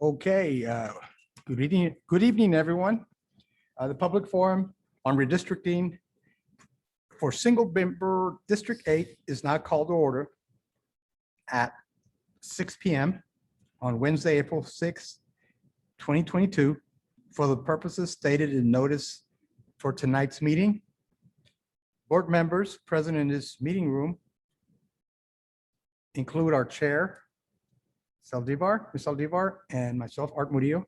Okay, good evening, everyone. The public forum on redistricting for single member District 8 is now called to order at 6 p.m. on Wednesday, April 6, 2022, for the purposes stated in notice for tonight's meeting. Board members present in this meeting room include our chair, Ms. Saldivar, and myself, Art Murillo.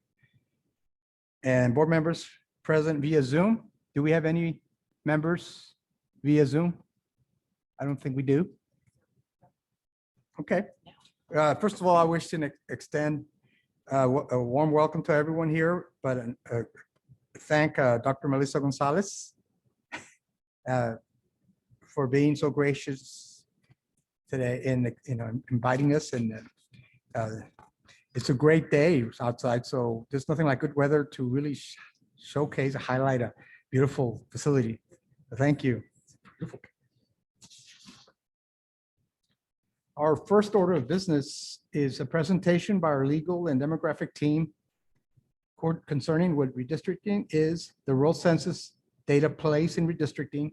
And board members present via Zoom. Do we have any members via Zoom? I don't think we do. Okay. First of all, I wish to extend a warm welcome to everyone here, but thank Dr. Melissa Gonzalez for being so gracious today in inviting us. And it's a great day outside, so there's nothing like good weather to really showcase, highlight a beautiful facility. Thank you. Beautiful. Our first order of business is a presentation by our legal and demographic team concerning what redistricting is, the role census data plays in redistricting,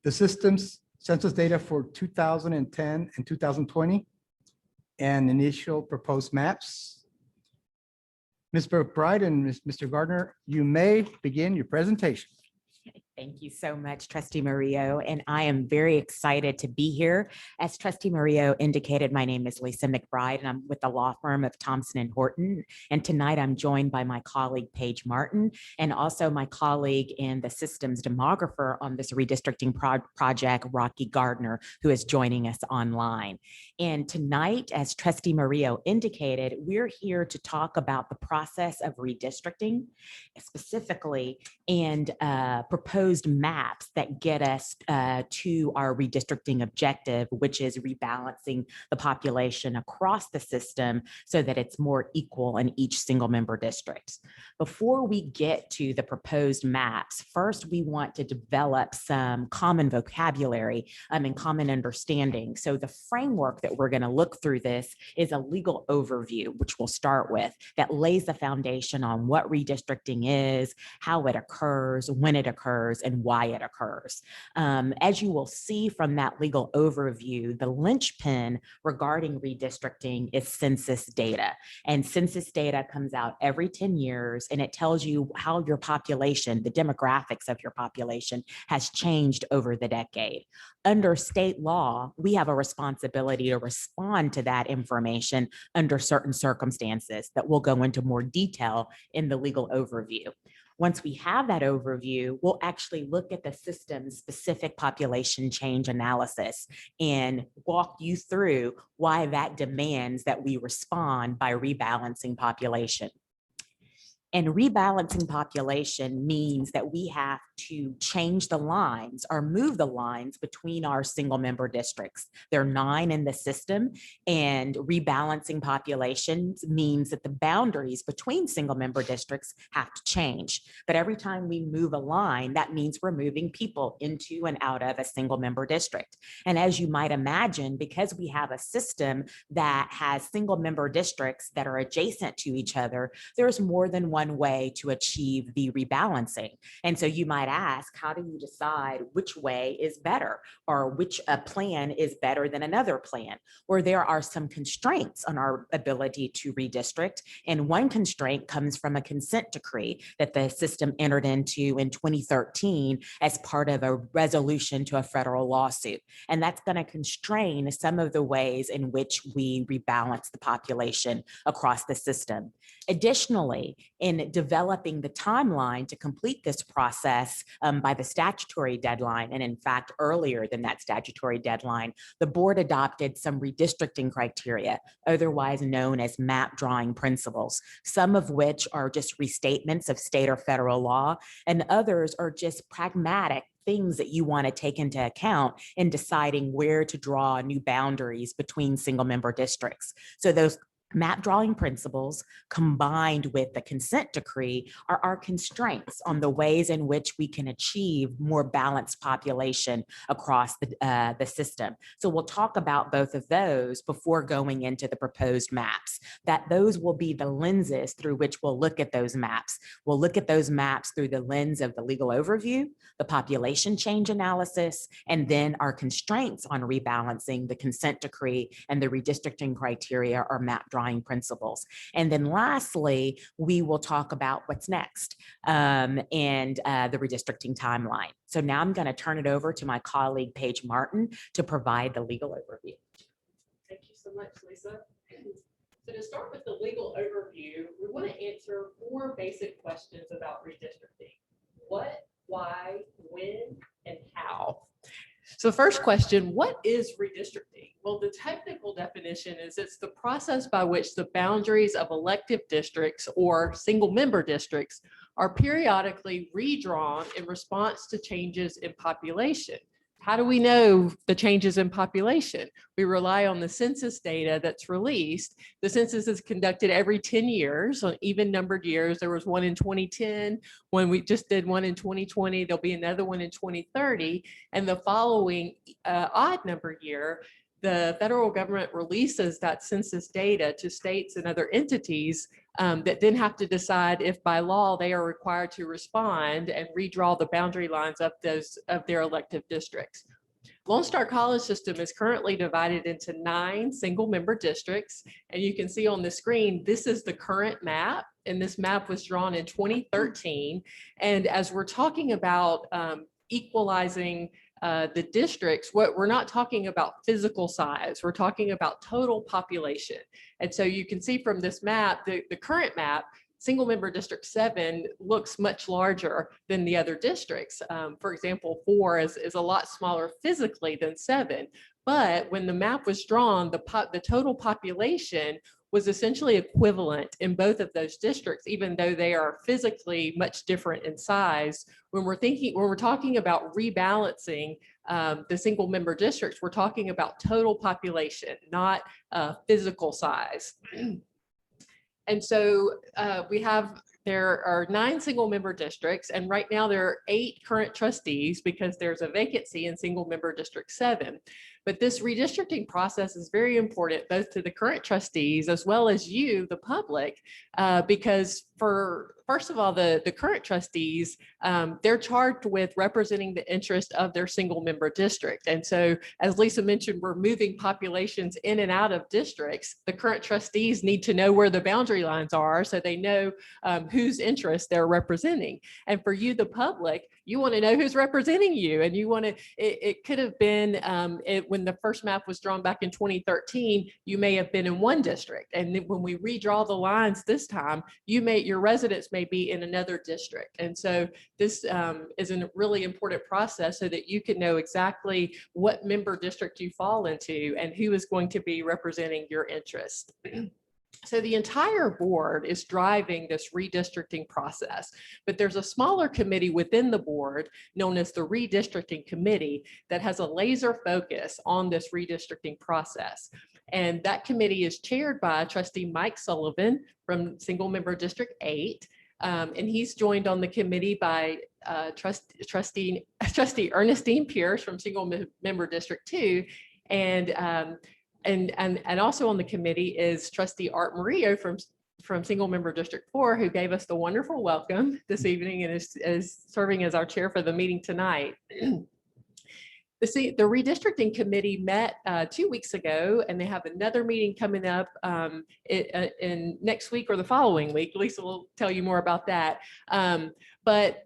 the system's census data for 2010 and 2020, and initial proposed maps. Ms. McBride and Mr. Gardner, you may begin your presentation. Thank you so much, Trustee Murillo, and I am very excited to be here. As Trustee Murillo indicated, my name is Lisa McBride, and I'm with the law firm of Thompson & Horton. And tonight I'm joined by my colleague, Paige Martin, and also my colleague and the systems demographer on this redistricting project, Rocky Gardner, who is joining us online. And tonight, as Trustee Murillo indicated, we're here to talk about the process of redistricting specifically and proposed maps that get us to our redistricting objective, which is rebalancing the population across the system so that it's more equal in each single member district. Before we get to the proposed maps, first we want to develop some common vocabulary and common understanding. So the framework that we're going to look through this is a legal overview, which we'll start with, that lays the foundation on what redistricting is, how it occurs, when it occurs, and why it occurs. As you will see from that legal overview, the linchpin regarding redistricting is census data. And census data comes out every 10 years, and it tells you how your population, the demographics of your population, has changed over the decade. Under state law, we have a responsibility to respond to that information under certain circumstances that we'll go into more detail in the legal overview. Once we have that overview, we'll actually look at the system's specific population change analysis and walk you through why that demands that we respond by rebalancing population. And rebalancing population means that we have to change the lines or move the lines between our single member districts. There are 9 in the system, and rebalancing populations means that the boundaries between single member districts have to change. But every time we move a line, that means we're moving people into and out of a single member district. And as you might imagine, because we have a system that has single member districts that are adjacent to each other, there's more than one way to achieve the rebalancing. And so you might ask, how do you decide which way is better, or which plan is better than another plan? Or there are some constraints on our ability to redistrict. And one constraint comes from a consent decree that the system entered into in 2013 as part of a resolution to a federal lawsuit. And that's going to constrain some of the ways in which we rebalance the population across the system. Additionally, in developing the timeline to complete this process by the statutory deadline, and in fact, earlier than that statutory deadline, the board adopted some redistricting criteria, otherwise known as map drawing principles, some of which are just restatements of state or federal law, and others are just pragmatic things that you want to take into account in deciding where to draw new boundaries between single member districts. So those Map drawing principles combined with the consent decree are our constraints on the ways in which we can achieve more balanced population across the system. So we'll talk about both of those before going into the proposed maps, that those will be the lenses through which we'll look at those maps. We'll look at those maps through the lens of the legal overview, the population change analysis, and then our constraints on rebalancing, the consent decree, and the redistricting criteria or map drawing principles. And then lastly, we will talk about what's next and the redistricting timeline. So now I'm going to turn it over to my colleague, Paige Martin, to provide the legal overview. Thank you so much, Lisa. So to start with the legal overview, we want to answer 4 basic questions about redistricting. What, why, when, and how? So the first question, what is redistricting? Well, the technical definition is it's the process by which the boundaries of elective districts or single member districts are periodically redrawn in response to changes in population. How do we know the changes in population? We rely on the census data that's released. The census is conducted every 10 years on even numbered years. There was one in 2010, when we just did one in 2020, there'll be another one in 2030. And the following odd number year, the federal government releases that census data to states and other entities that then have to decide if by law they are required to respond and redraw the boundary lines of their elective districts. Lone Star College System is currently divided into 9 single member districts. And you can see on the screen, this is the current map. And this map was drawn in 2013. And as we're talking about equalizing the districts, what we're not talking about physical size, we're talking about total population. And so you can see from this map, the current map, single member district 7 looks much larger than the other districts. For example, 4 is a lot smaller physically than 7. But when the map was drawn, the total population was essentially equivalent in both of those districts, even though they are physically much different in size. When we're talking about rebalancing the single member districts, we're talking about total population, not physical size. And so there are 9 single member districts, and right now there are 8 current trustees because there's a vacancy in single member district 7. But this redistricting process is very important both to the current trustees as well as you, the public, because first of all, the current trustees, they're charged with representing the interest of their single member district. And so, as Lisa mentioned, we're moving populations in and out of districts. The current trustees need to know where the boundary lines are so they know whose interest they're representing. And for you, the public, you want to know who's representing you. And you want to, it could have been, when the first map was drawn back in 2013, you may have been in one district. And then when we redraw the lines this time, your residents may be in another district. And so this is a really important process so that you can know exactly what member district you fall into and who is going to be representing your interest. So the entire board is driving this redistricting process, but there's a smaller committee within the board known as the Redistricting Committee that has a laser focus on this redistricting process. And that committee is chaired by Trustee Mike Sullivan from Single Member District 8. And he's joined on the committee by Trustee Ernestine Pierce from Single Member District 2. And also on the committee is Trustee Art Murillo from Single Member District 4, who gave us the wonderful welcome this evening and is serving as our chair for the meeting tonight. The Redistricting Committee met 2 weeks ago, and they have another meeting coming up in next week or the following week. Lisa will tell you more about that. But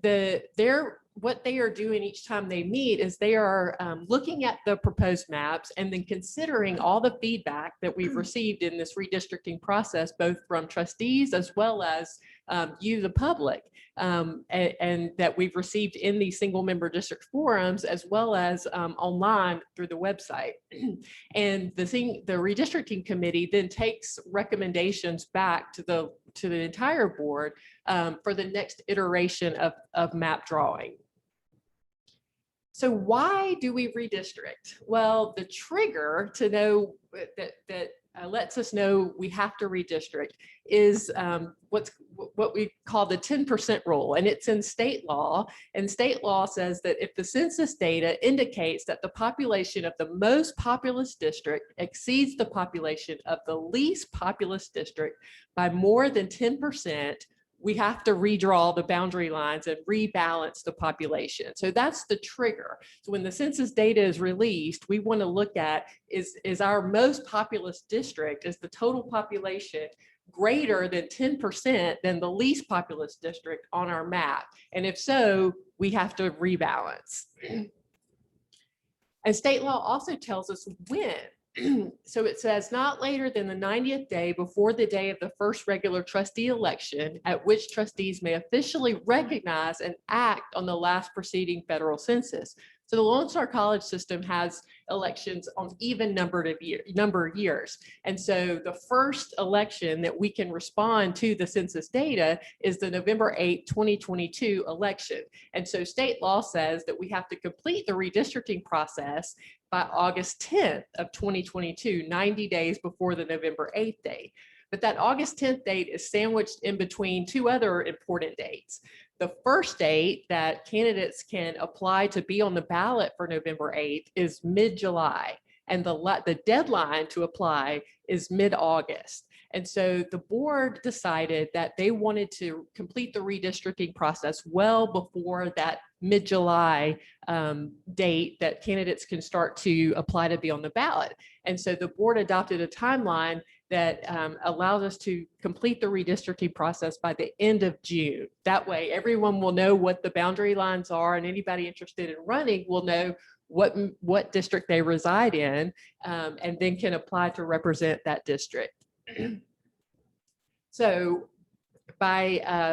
what they are doing each time they meet is they are looking at the proposed maps and then considering all the feedback that we've received in this redistricting process, both from trustees as well as you, the public, and that we've received in these single member district forums, as well as online through the website. And the redistricting committee then takes recommendations back to the entire board for the next iteration of map drawing. So why do we redistrict? Well, the trigger to know that lets us know we have to redistrict is what we call the 10% rule, and it's in state law. And state law says that if the census data indicates that the population of the most populous district exceeds the population of the least populous district by more than 10%, we have to redraw the boundary lines and rebalance the population. So that's the trigger. So when the census data is released, we want to look at is our most populous district, is the total population greater than 10% than the least populous district on our map? And if so, we have to rebalance. And state law also tells us when. So it says not later than the 90th day before the day of the first regular trustee election, at which trustees may officially recognize and act on the last preceding federal census. So the Lone Star College system has elections on even number of years. And so the first election that we can respond to the census data is the November 8, 2022 election. And so state law says that we have to complete the redistricting process by August 10th of 2022, 90 days before the November 8th date. But that August 10th date is sandwiched in between two other important dates. The first date that candidates can apply to be on the ballot for November 8th is mid-July, and the deadline to apply is mid-August. And so the board decided that they wanted to complete the redistricting process well before that mid-July date that candidates can start to apply to be on the ballot. And so the board adopted a timeline that allows us to complete the redistricting process by the end of June. That way, everyone will know what the boundary lines are, and anybody interested in running will know what district they reside in, and then can apply to represent that district. So by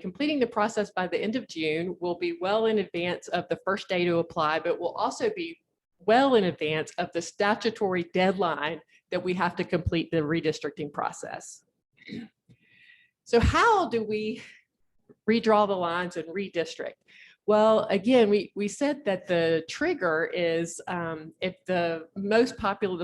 completing the process by the end of June, we'll be well in advance of the first day to apply, but we'll also be well in advance of the statutory deadline that we have to complete the redistricting process. So how do we redraw the lines and redistrict? Well, again, we said that the trigger is if the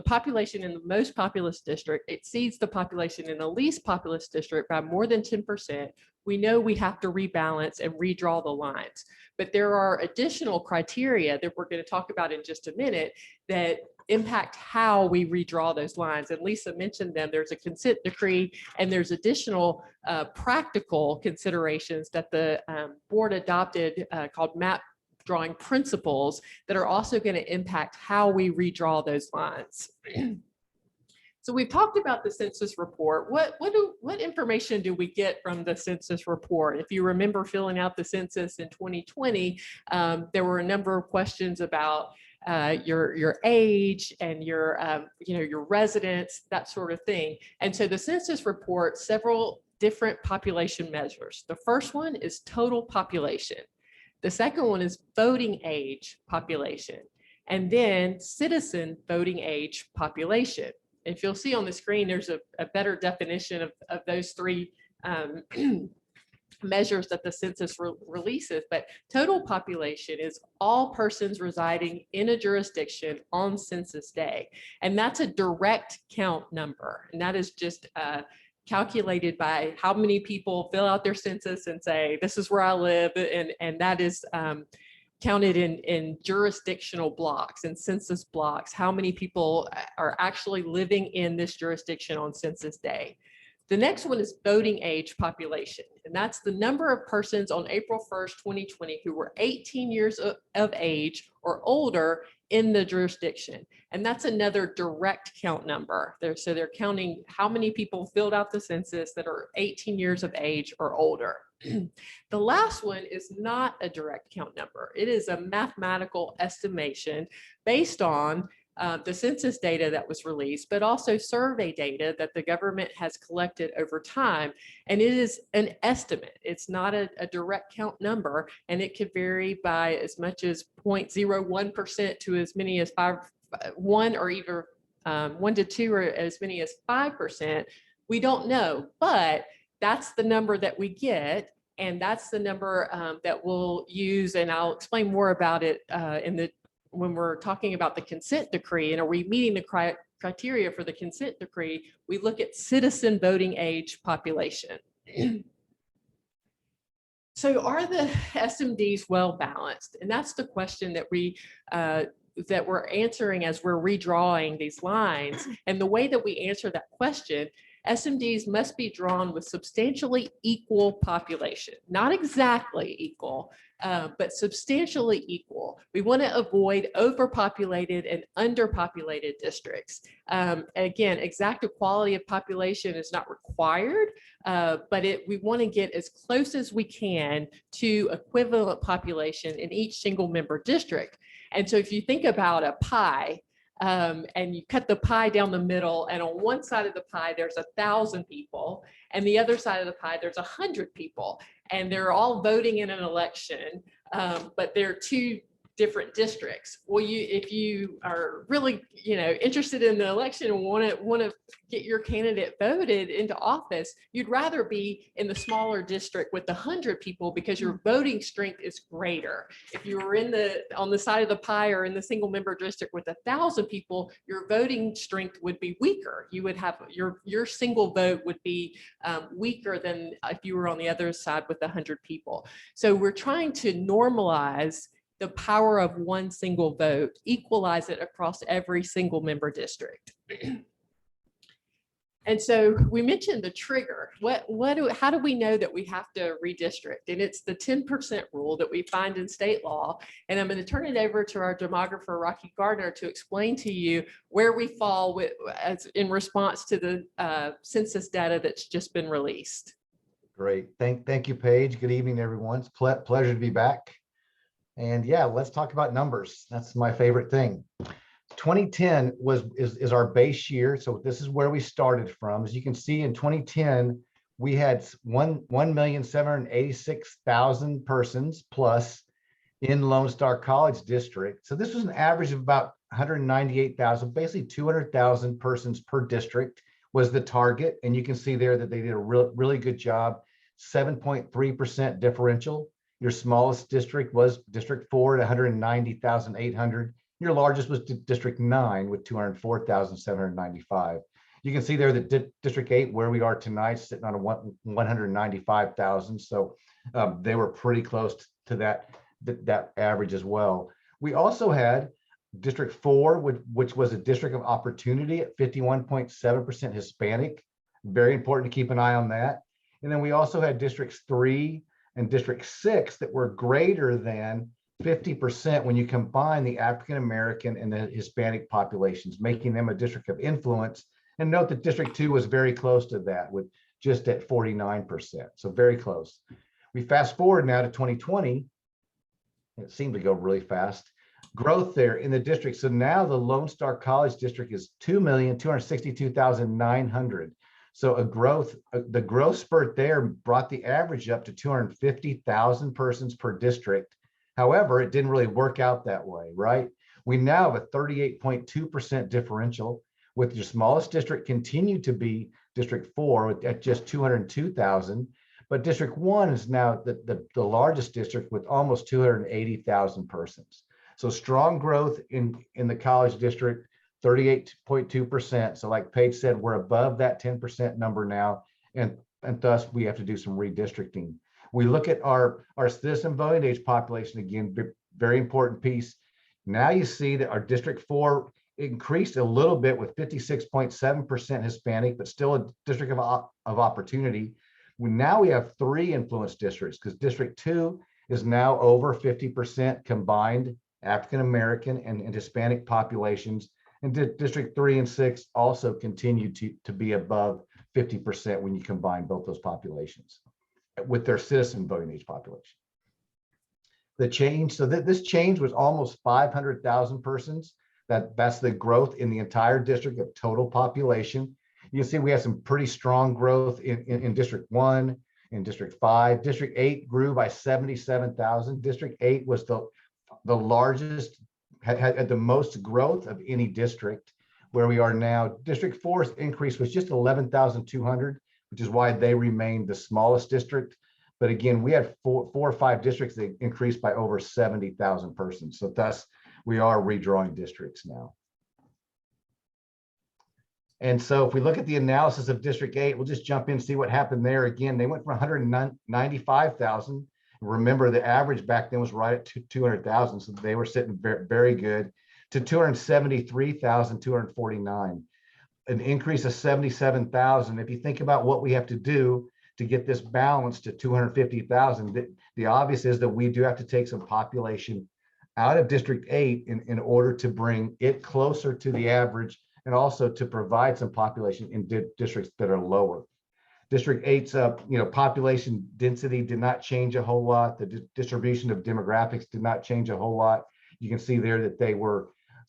population in the most populous district exceeds the population in the least populous district by more than 10%, we know we have to rebalance and redraw the lines. But there are additional criteria that we're going to talk about in just a minute that impact how we redraw those lines. And Lisa mentioned them. There's a consent decree, and there's additional practical considerations that the board adopted called map drawing principles that are also going to impact how we redraw those lines. So we've talked about the census report. What information do we get from the census report? If you remember filling out the census in 2020, there were a number of questions about your age and your residence, that sort of thing. And so the census report several different population measures. The first one is total population. The second one is voting age population, and then citizen voting age population. If you'll see on the screen, there's a better definition of those three measures that the census releases. But total population is all persons residing in a jurisdiction on census day. And that's a direct count number. And that is just calculated by how many people fill out their census and say, this is where I live. And that is counted in jurisdictional blocks and census blocks, how many people are actually living in this jurisdiction on census day. The next one is voting age population, and that's the number of persons on April 1st, 2020 who were 18 years of age or older in the jurisdiction. And that's another direct count number. So they're counting how many people filled out the census that are 18 years of age or older. The last one is not a direct count number. It is a mathematical estimation based on the census data that was released, but also survey data that the government has collected over time. And it is an estimate. It's not a direct count number, and it could vary by as much as 0.01% to as many as 1 or even 1 to 2 or as many as 5%. We don't know, but that's the number that we get, and that's the number that we'll use, and I'll explain more about it when we're talking about the consent decree and are we meeting the criteria for the consent decree, we look at citizen voting age population. So are the SMDs well balanced? And that's the question that we're answering as we're redrawing these lines. And the way that we answer that question, SMDs must be drawn with substantially equal population, not exactly equal, but substantially equal. We want to avoid overpopulated and underpopulated districts. Again, exact equality of population is not required, but we want to get as close as we can to equivalent population in each single member district. And so if you think about a pie, and you cut the pie down the middle, and on one side of the pie, there's 1,000 people, and the other side of the pie, there's 100 people, and they're all voting in an election, but they're two different districts. Well, if you are really, interested in the election and want to get your candidate voted into office, you'd rather be in the smaller district with 100 people because your voting strength is greater. If you were on the side of the pie or in the single member district with 1,000 people, your voting strength would be weaker. You would have your single vote would be weaker than if you were on the other side with 100 people. So we're trying to normalize the power of one single vote, equalize it across every single member district. And so we mentioned the trigger. How do we know that we have to redistrict? And it's the 10% rule that we find in state law. And I'm going to turn it over to our demographer, Rocky Gardner, to explain to you where we fall in response to the census data that's just been released. Great. Thank you, Paige. Good evening, everyone. It's a pleasure to be back. And yeah, let's talk about numbers. That's my favorite thing. 2010 is our base year. So this is where we started from. As you can see, in 2010, we had 1,786,000 persons plus in Lone Star College District. So this was an average of about 198,000, basically 200,000 persons per district was the target. And you can see there that they did a really good job, 7.3% differential. Your smallest district was District 4 at 190,800. Your largest was District 9 with 204,795. You can see there that District 8, where we are tonight, sitting on 195,000. So they were pretty close to that average as well. We also had District 4, which was a district of opportunity at 51.7% Hispanic. Very important to keep an eye on that. And then we also had Districts 3 and District 6 that were greater than 50% when you combine the African American and the Hispanic populations, making them a district of influence. And note that District 2 was very close to that, with just at 49%. So very close. We fast forward now to 2020. It seemed to go really fast. Growth there in the district. So now the Lone Star College District is 2,262,900. So the growth spurt there brought the average up to 250,000 persons per district. However, it didn't really work out that way, right? We now have a 38.2% differential, with your smallest district continued to be District 4 at just 202,000. But District 1 is now the largest district with almost 280,000 persons. So strong growth in the college district, 38.2%. So like Paige said, we're above that 10% number now, and thus we have to do some redistricting. We look at our citizen voting age population again, very important piece. Now you see that our District 4 increased a little bit with 56.7% Hispanic, but still a district of opportunity. Now we have 3 influence districts, because District 2 is now over 50% combined African American and Hispanic populations. And District 3 and 6 also continue to be above 50% when you combine both those populations with their citizen voting age population. The change, so this change was almost 500,000 persons. That's the growth in the entire district of total population. You can see we have some pretty strong growth in District 1, in District 5. District 8 grew by 77,000. District 8 was the largest, had the most growth of any district. Where we are now, District 4's increase was just 11,200, which is why they remained the smallest district. But again, we had four or five districts that increased by over 70,000 persons. So thus, we are redrawing districts now. And so if we look at the analysis of District 8, we'll just jump in and see what happened there. Again, they went from 195,000. Remember, the average back then was right at 200,000. So they were sitting very, very good, to 273,249, an increase of 77,000. If you think about what we have to do to get this balance to 250,000, the obvious is that we do have to take some population out of District 8 in order to bring it closer to the average, and also to provide some population in districts that are lower. District 8's population density did not change a whole lot. The distribution of demographics did not change a whole lot. You can see there that they were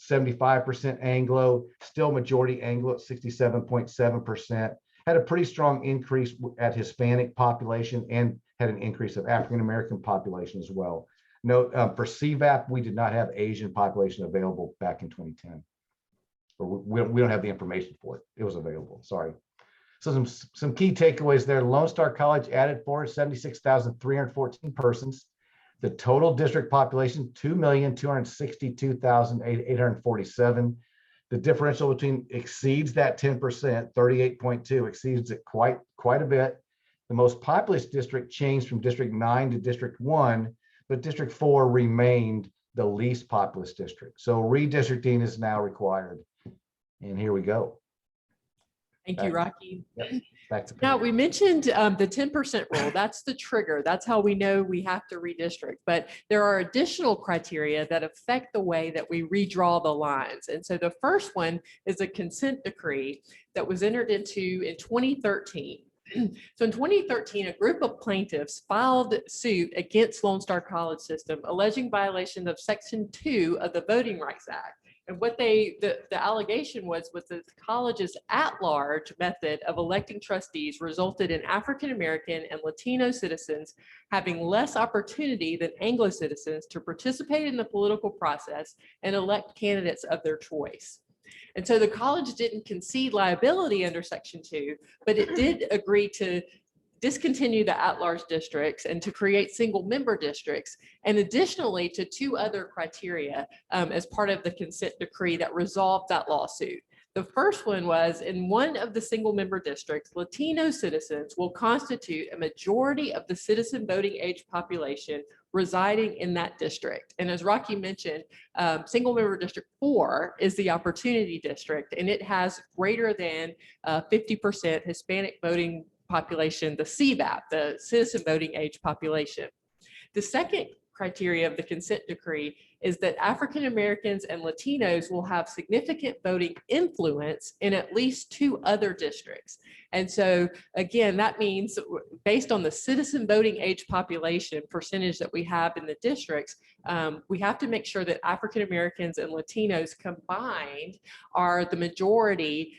75% Anglo, still majority Anglo at 67.7%, had a pretty strong increase at Hispanic population, and had an increase of African-American population as well. Note, for CVAP, we did not have Asian population available back in 2010. Or we don't have the information for it. It was available, sorry. So some key takeaways there. Lone Star College added 476,314 persons. The total district population, 2,262,847. The differential between exceeds that 10%, 38.2, exceeds it quite a bit. The most populous district changed from District 9 to District 1, but District 4 remained the least populous district. So redistricting is now required. And here we go. Thank you, Rocky. Yep. Back to Now, Pam. we mentioned the 10% rule. That's the trigger. That's how we know we have to redistrict. But there are additional criteria that affect the way that we redraw the lines. And so the first one is a consent decree that was entered into in 2013. So in 2013, a group of plaintiffs filed suit against Lone Star College System, alleging violation of Section 2 of the Voting Rights Act. And what the allegation was that the college's at-large method of electing trustees resulted in African-American and Latino citizens having less opportunity than Anglo citizens to participate in the political process and elect candidates of their choice. And so the college didn't concede liability under Section 2, but it did agree to discontinue the at-large districts and to create single-member districts, and additionally to two other criteria as part of the consent decree that resolved that lawsuit. The first one was, in one of the single-member districts, Latino citizens will constitute a majority of the citizen voting age population residing in that district. And as Rocky mentioned, single-member District 4 is the opportunity district, and it has greater than 50% Hispanic voting population, the CVAP, the citizen voting age population. The second criteria of the consent decree is that African Americans and Latinos will have significant voting influence in at least two other districts. And so again, that means based on the citizen voting age population percentage that we have in the districts, we have to make sure that African Americans and Latinos combined are the majority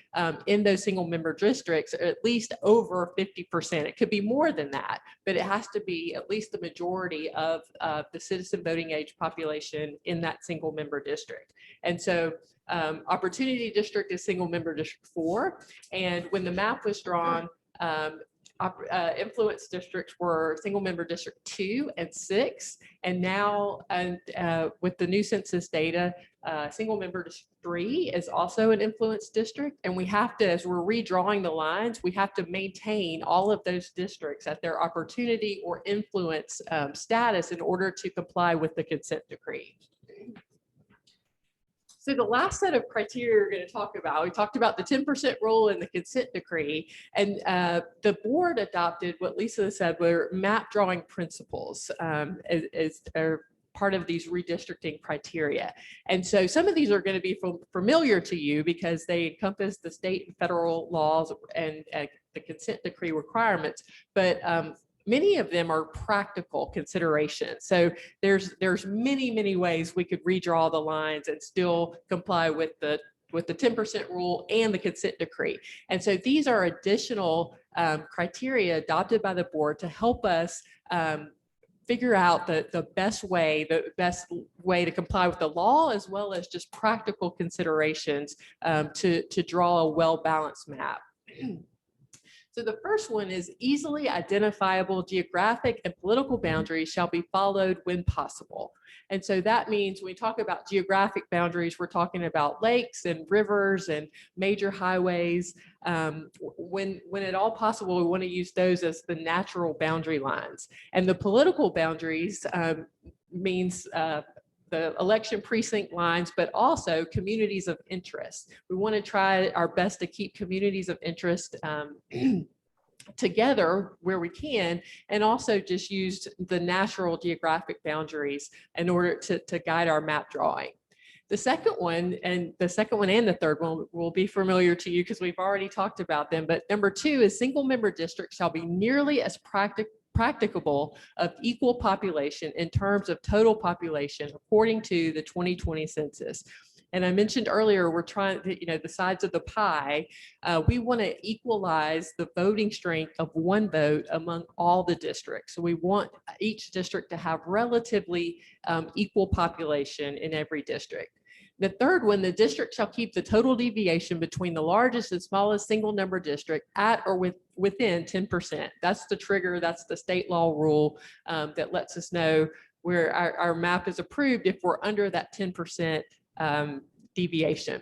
in those single member districts, at least over 50%. It could be more than that, but it has to be at least the majority of the citizen voting age population in that single member district. And so opportunity district is single member District 4. And when the map was drawn, influence districts were single member District 2 and 6. And now with the new census data, single member District 3 is also an influence district. And we have to, as we're redrawing the lines, we have to maintain all of those districts at their opportunity or influence status in order to comply with the consent decree. So the last set of criteria we're going to talk about, we talked about the 10% rule and the consent decree, and the board adopted what Lisa said were map drawing principles as part of these redistricting criteria. And so some of these are going to be familiar to you because they encompass the state and federal laws and the consent decree requirements, but many of them are practical considerations. So there's many ways we could redraw the lines and still comply with the 10% rule and the consent decree. And so these are additional criteria adopted by the board to help us figure out the best way to comply with the law, as well as just practical considerations to draw a well-balanced map. So the first one is easily identifiable geographic and political boundaries shall be followed when possible. And so that means when we talk about geographic boundaries, we're talking about lakes and rivers and major highways. When at all possible, we want to use those as the natural boundary lines. And the political boundaries means the election precinct lines, but also communities of interest. We want to try our best to keep communities of interest together where we can, and also just use the natural geographic boundaries in order to guide our map drawing. The second one and the third one will be familiar to you because we've already talked about them. But number 2 is single member districts shall be nearly as practicable of equal population in terms of total population according to the 2020 census. And I mentioned earlier, we're trying to, the sides of the pie, we want to equalize the voting strength of one vote among all the districts. So we want each district to have relatively equal population in every district. The third one, the district shall keep the total deviation between the largest and smallest single number district at or within 10%. That's the trigger, that's the state law rule that lets us know where our map is approved if we're under that 10% deviation.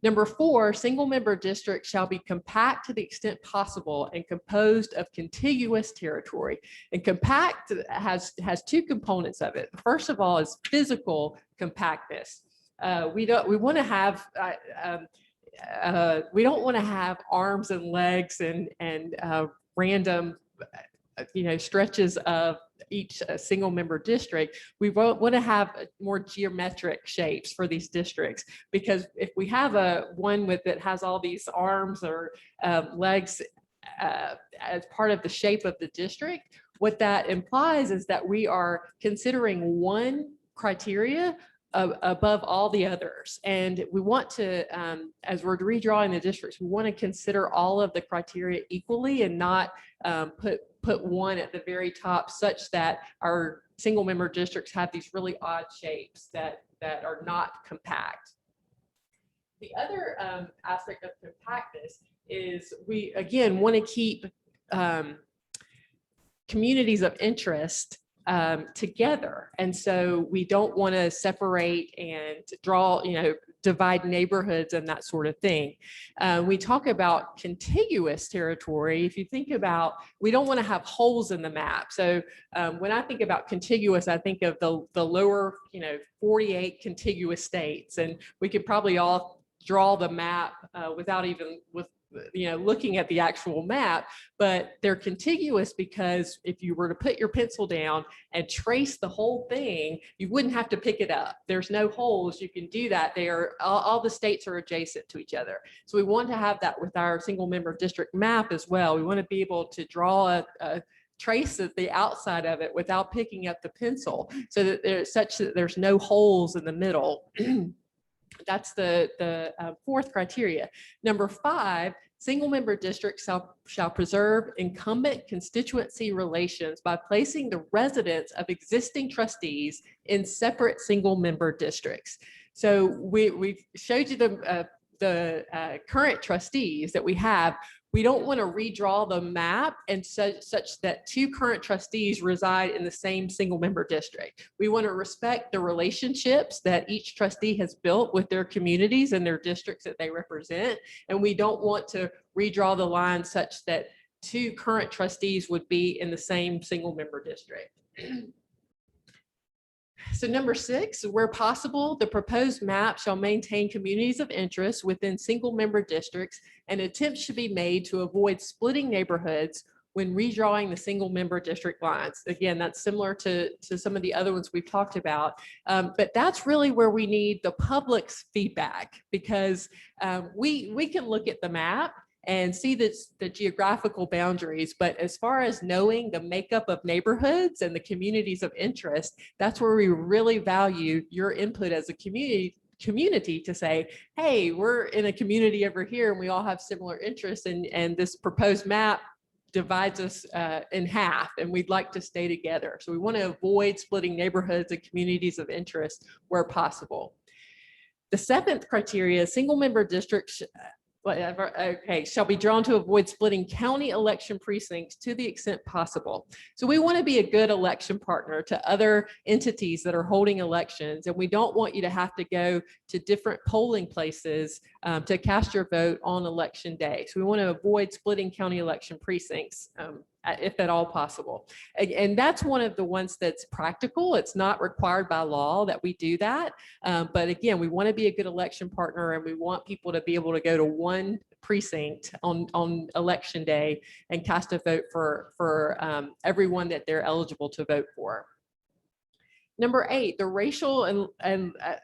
Number 4, single member districts shall be compact to the extent possible and composed of contiguous territory. And compact has 2 components of it. First of all is physical compactness. We don't want to have arms and legs and random stretches of each single member district. We want to have more geometric shapes for these districts, because if we have one that has all these arms or legs as part of the shape of the district, what that implies is that we are considering one criteria above all the others. And we want to, as we're redrawing the districts, we want to consider all of the criteria equally and not put one at the very top such that our single member districts have these really odd shapes that are not compact. The other aspect of compactness is we, again, want to keep communities of interest together. And so we don't want to separate and draw, divide neighborhoods and that sort of thing. We talk about contiguous territory. If you think about, we don't want to have holes in the map. So when I think about contiguous, I think of the lower, 48 contiguous states. And we could probably all draw the map without even looking at the actual map, but they're contiguous because if you were to put your pencil down and trace the whole thing, you wouldn't have to pick it up. There's no holes. You can do that. All the states are adjacent to each other. So we want to have that with our single member district map as well. We want to be able to draw a trace at the outside of it without picking up the pencil, so that there's no holes in the middle. That's the fourth criteria. Number 5, single member districts shall preserve incumbent constituency relations by placing the residents of existing trustees in separate single member districts. So we showed you the current trustees that we have. We don't want to redraw the map and such that 2 current trustees reside in the same single member district. We want to respect the relationships that each trustee has built with their communities and their districts that they represent. And we don't want to redraw the line such that 2 current trustees would be in the same single member district. So number 6, where possible, the proposed map shall maintain communities of interest within single member districts, and attempts should be made to avoid splitting neighborhoods when redrawing the single member district lines. Again, that's similar to some of the other ones we've talked about, but that's really where we need the public's feedback, because we can look at the map and see the geographical boundaries. But as far as knowing the makeup of neighborhoods and the communities of interest, that's where we really value your input as a community to say, hey, we're in a community over here and we all have similar interests, and this proposed map divides us in half, and we'd like to stay together. So we want to avoid splitting neighborhoods and communities of interest where possible. The 7th criteria, single member districts whatever, okay, shall be drawn to avoid splitting county election precincts to the extent possible. So we want to be a good election partner to other entities that are holding elections, and we don't want you to have to go to different polling places to cast your vote on election day. So we want to avoid splitting county election precincts if at all possible. And that's one of the ones that's practical. It's not required by law that we do that. But again, we want to be a good election partner, and we want people to be able to go to one precinct on election day and cast a vote for everyone that they're eligible to vote for. Number 8, the racial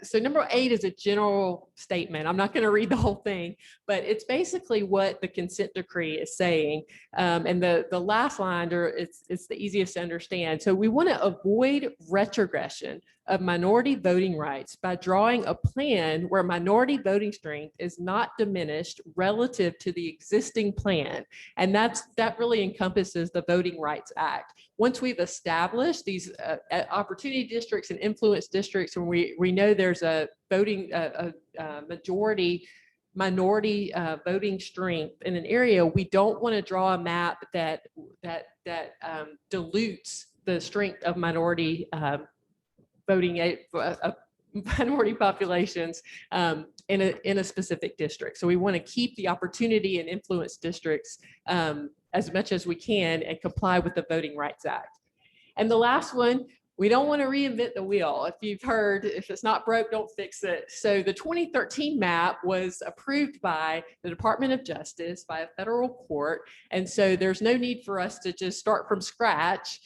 so number 8 is a general statement. I'm not going to read the whole thing, but it's basically what the consent decree is saying. And the last line, it's the easiest to understand. So we want to avoid retrogression of minority voting rights by drawing a plan where minority voting strength is not diminished relative to the existing plan. And that really encompasses the Voting Rights Act. Once we've established these opportunity districts and influence districts, and we know there's a voting majority minority voting strength in an area, we don't want to draw a map that dilutes the strength of minority voting minority populations in a specific district. So we want to keep the opportunity and influence districts as much as we can and comply with the Voting Rights Act. And the last one, we don't want to reinvent the wheel. If you've heard, if it's not broke, don't fix it. So the 2013 map was approved by the Department of Justice, by a federal court. And so there's no need for us to just start from scratch.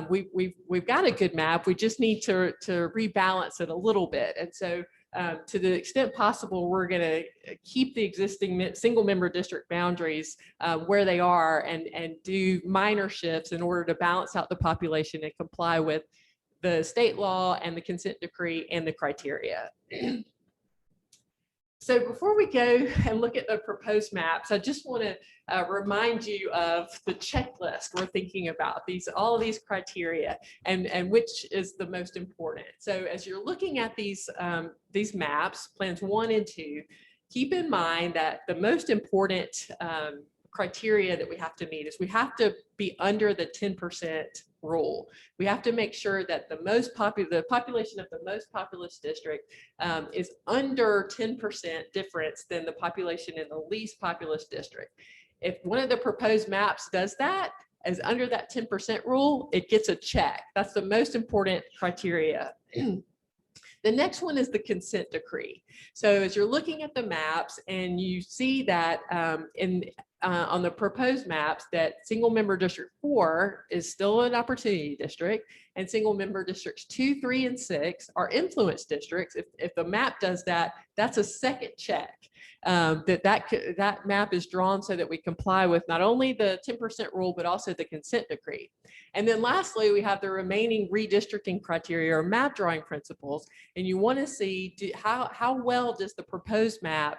We've got a good map. We just need to rebalance it a little bit. And so to the extent possible, we're going to keep the existing single member district boundaries where they are and do minor shifts in order to balance out the population and comply with the state law and the consent decree and the criteria. So before we go and look at the proposed maps, I just want to remind you of the checklist we're thinking about, all of these criteria and which is the most important. So as you're looking at these maps, plans 1 and 2, keep in mind that the most important criteria that we have to meet is we have to be under the 10% rule. We have to make sure that the population of the most populous district is under 10% difference than the population in the least populous district. If one of the proposed maps does that, as under that 10% rule, it gets a check. That's the most important criteria. The next one is the consent decree. So as you're looking at the maps and you see that on the proposed maps that single member district 4 is still an opportunity district, and single member districts 2, 3, and 6 are influence districts. If the map does that, that's a second check. That map is drawn so that we comply with not only the 10% rule, but also the consent decree. And then lastly, we have the remaining redistricting criteria or map drawing principles. And you want to see how well does the proposed map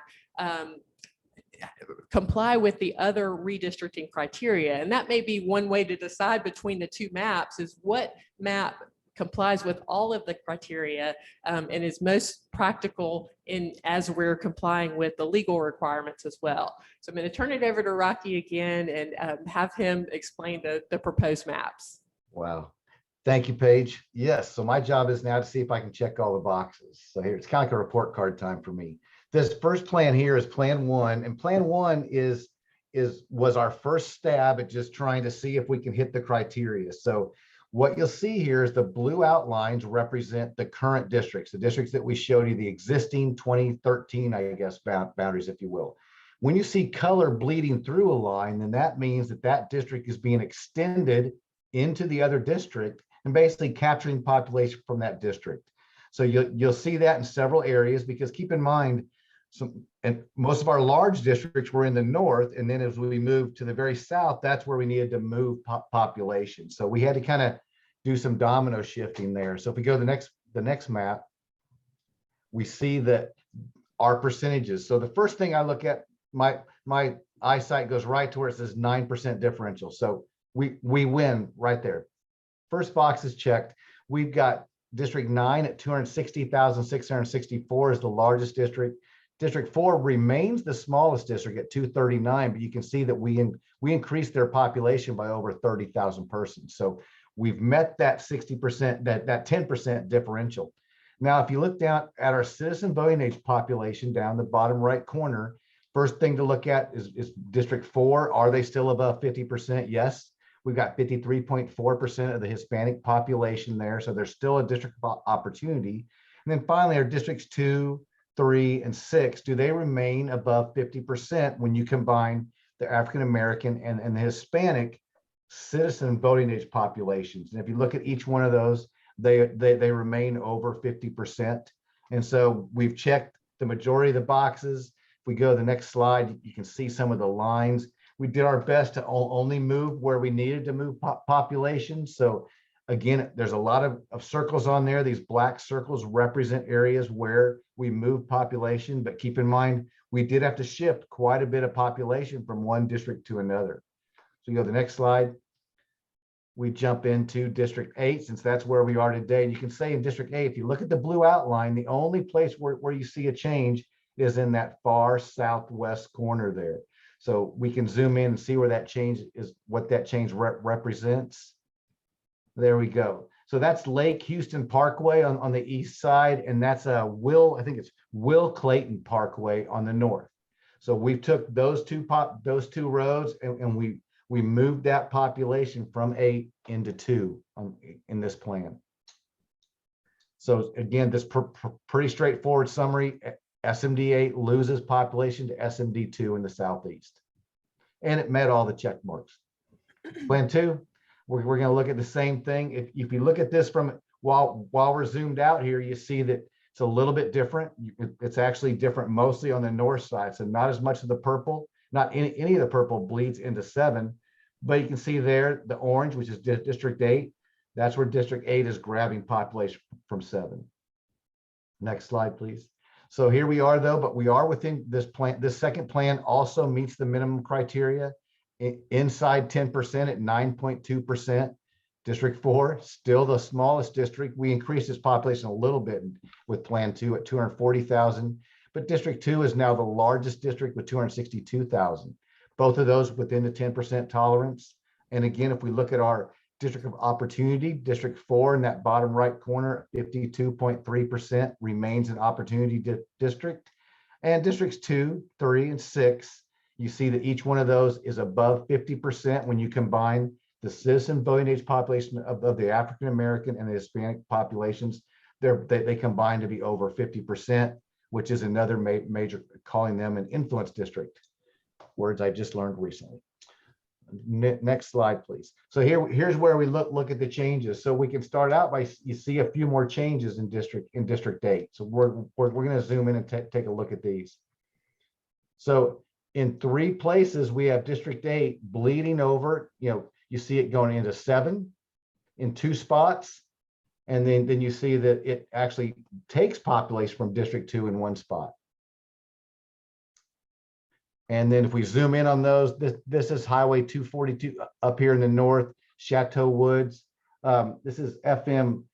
comply with the other redistricting criteria. And that may be one way to decide between the two maps is what map complies with all of the criteria and is most practical as we're complying with the legal requirements as well. So I'm going to turn it over to Rocky again and have him explain the proposed maps. Wow. Thank you, Paige. Yes, so my job is now to see if I can check all the boxes. So here, it's kind of like a report card time for me. This first plan here is plan 1, and plan 1 was our first stab at just trying to see if we can hit the criteria. So what you'll see here is the blue outlines represent the current districts, the districts that we showed you, the existing 2013, I guess, boundaries, if you will. When you see color bleeding through a line, then that means that that district is being extended into the other district and basically capturing population from that district. So you'll see that in several areas, because keep in mind, and most of our large districts were in the north, and then as we moved to the very south, that's where we needed to move population. So we had to kind of do some domino shifting there. So if we go to the next map, we see that our percentages. So the first thing I look at, my eyesight goes right to where it says 9% differential. So we win right there. First box is checked. We've got District 9 at 260,664 is the largest district. District 4 remains the smallest district at 239, but you can see that we increased their population by over 30,000 persons. So we've met that 60%, that 10% differential. Now, if you look down at our citizen voting age population down the bottom right corner, first thing to look at is District 4. Are they still above 50%? Yes. We've got 53.4% of the Hispanic population there. So there's still a district opportunity. And then finally, our districts 2, 3, and 6, do they remain above 50% when you combine the African-American and the Hispanic citizen voting age populations? And if you look at each one of those, they remain over 50%. And so we've checked the majority of the boxes. If we go to the next slide, you can see some of the lines. We did our best to only move where we needed to move population. So again, there's a lot of circles on there. These black circles represent areas where we move population, but keep in mind, we did have to shift quite a bit of population from one district to another. So you go to the next slide. We jump into District 8, since that's where we are today. And you can say in District 8, if you look at the blue outline, the only place where you see a change is in that far southwest corner there. So we can zoom in and see where that change is, what that change represents. There we go. So that's Lake Houston Parkway on the east side, and that's I think it's Will Clayton Parkway on the north. So we took those two roads and we moved that population from 8 into 2 in this plan. So again, this pretty straightforward summary. SMD 8 loses population to SMD 2 in the southeast, and it met all the check marks. Plan 2. We're going to look at the same thing. If you look at this from while we're zoomed out here, you see that it's a little bit different. It's actually different mostly on the north side. So not as much of the purple, not any of the purple bleeds into 7, but you can see there the orange, which is District 8. That's where District 8 is grabbing population from 7. Next slide, please. So here we are though, but we are within this plan. This second plan also meets the minimum criteria. Inside 10% at 9.2%. District 4, still the smallest district. We increased its population a little bit with Plan 2 at 240,000, but District 2 is now the largest district with 262,000. Both of those within the 10% tolerance. And again, if we look at our district of opportunity, District 4 in that bottom right corner, 52.3% remains an opportunity district. And Districts 2, 3, and 6, you see that each one of those is above 50% when you combine the citizen voting age population of the African American and the Hispanic populations. They combine to be over 50%, which is another major, calling them an influence district. Words I just learned recently. Next slide, please. So here's where we look at the changes. So we can start out by, you see a few more changes in District 8. So we're going to zoom in and take a look at these. So in 3 places, we have District 8 bleeding over. You see it going into 7 in 2 spots. And then you see that it actually takes population from District 2 in 1 spot. And then if we zoom in on those, this is Highway 242 up here in the north, Chateau Woods. This is FM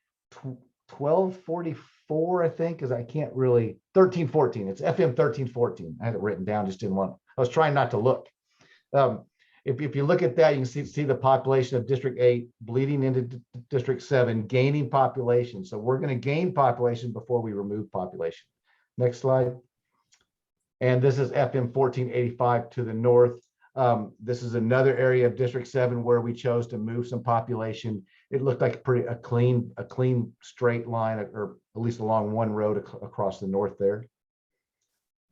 1244, I think, because I can't really, 1314. It's FM 1314. I had it written down, just didn't want to. I was trying not to look. If you look at that, you can see the population of District 8 bleeding into District 7, gaining population. So we're going to gain population before we remove population. Next slide. And this is FM 1485 to the north. This is another area of District 7 where we chose to move some population. It looked like a clean straight line, or at least along one road across the north there.